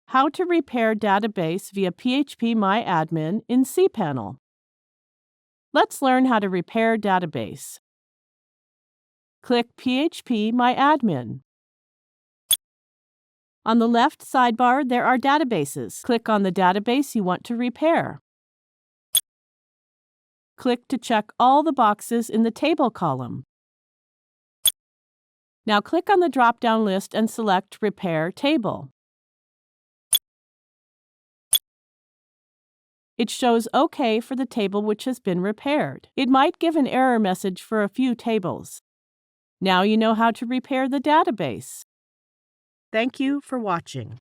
How to repair database via phpMyAdmin in cPanel. Let's learn how to repair database. Click phpMyAdmin. On the left sidebar, there are databases. Click on the database you want to repair. Click to check all the boxes in the table column. Now click on the drop-down list and select Repair Table. It shows OK for the table which has been repaired. It might give an error message for a few tables. Now you know how to repair the database. Thank you for watching.